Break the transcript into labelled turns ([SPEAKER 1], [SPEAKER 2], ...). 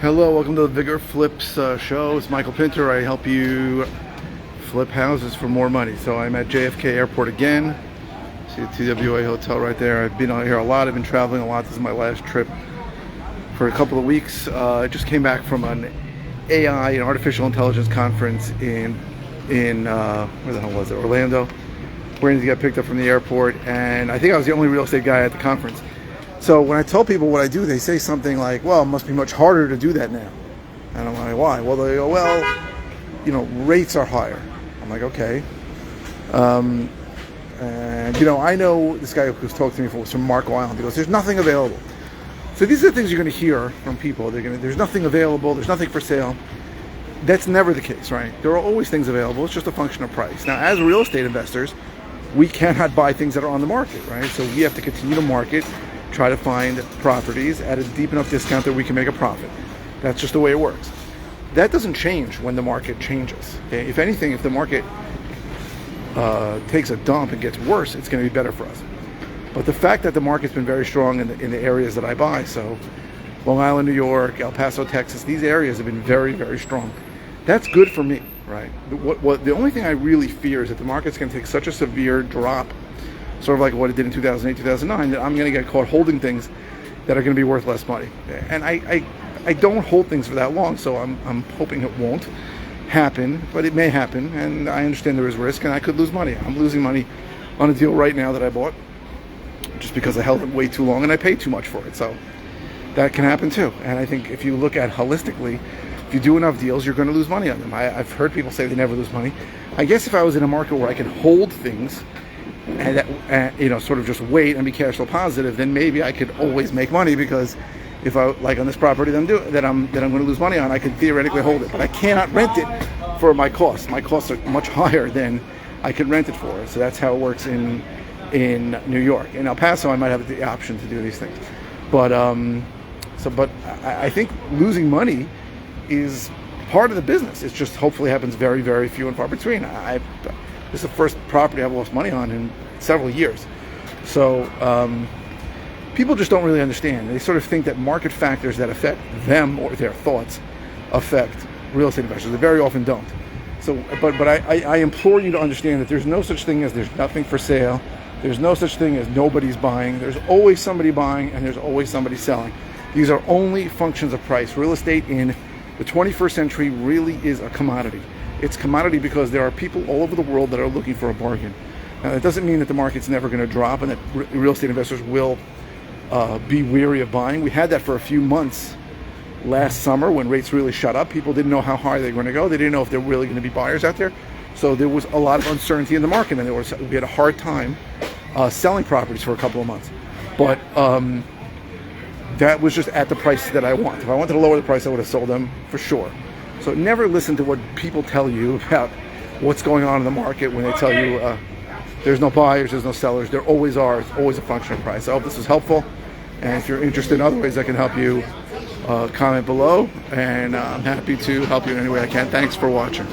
[SPEAKER 1] Hello, welcome to the Bigger Flips show. It's Michael Pinter. I help you flip houses for more money. So I'm at JFK Airport again. See the TWA hotel right there. I've been out here a lot. I've been traveling a lot. This is my last trip for a couple of weeks. I just came back from an AI and artificial intelligence conference in where the hell was it? Orlando. Waiting to get picked up from the airport, and I think I was the only real estate guy at the conference. So when I tell people what I do, they say something like, well, it must be much harder to do that now. And I'm like, why? Well, they go, well, rates are higher. I'm like, okay. And, I know this guy who's talked to me was from Marco Island. He goes, there's nothing available. So these are the things you're going to hear from people. There's nothing available. There's nothing for sale. That's never the case, right? There are always things available. It's just a function of price. Now, as real estate investors, we cannot buy things that are on the market, right? So we have to continue to market, try to find properties at a deep enough discount that we can make a profit. That's just the way it works. That doesn't change when the market changes. Okay? If anything, if the market takes a dump and gets worse, it's going to be better for us. But the fact that the market's been very strong in the areas that I buy, so Long Island, New York, El Paso, Texas, these areas have been very, very strong. That's good for me, right? The only thing I really fear is that the market's going to take such a severe drop, sort of like what it did in 2008, 2009, that I'm going to get caught holding things that are going to be worth less money. And I don't hold things for that long, so I'm hoping it won't happen, but it may happen, and I understand there is risk, and I could lose money. I'm losing money on a deal right now that I bought just because I held it way too long and I paid too much for it. So that can happen too. And I think if you look at holistically, if you do enough deals, you're going to lose money on them. I've heard people say they never lose money. I guess if I was in a market where I can hold things and that, sort of just wait and be cash flow positive, then maybe I could always make money, because if I, like on this property that I'm going to lose money on, I could theoretically hold it, but I cannot rent it for my costs. My costs are much higher than I could rent it for. So that's how it works in New York. In El Paso, I might have the option to do these things, but I think losing money is part of the business. It just hopefully happens very, very few and far between. This is the first property I've lost money on in several years. So people just don't really understand. They sort of think that market factors that affect them or their thoughts affect real estate investors. They very often don't. So, but I implore you to understand that there's no such thing as there's nothing for sale. There's no such thing as nobody's buying. There's always somebody buying, and there's always somebody selling. These are only functions of price. Real estate in the 21st century really is a commodity. It's commodity because there are people all over the world that are looking for a bargain. Now, that doesn't mean that the market's never going to drop and that real estate investors will be weary of buying. We had that for a few months last summer when rates really shot up. People didn't know how high they were going to go. They didn't know if there were really going to be buyers out there. So there was a lot of uncertainty in the market, and we had a hard time selling properties for a couple of months. But that was just at the price that I want. If I wanted to lower the price, I would have sold them for sure. So never listen to what people tell you about what's going on in the market when they tell you there's no buyers, there's no sellers. There always are. It's always a function of price. I hope this was helpful. And if you're interested in other ways I can help you, comment below. And I'm happy to help you in any way I can. Thanks for watching.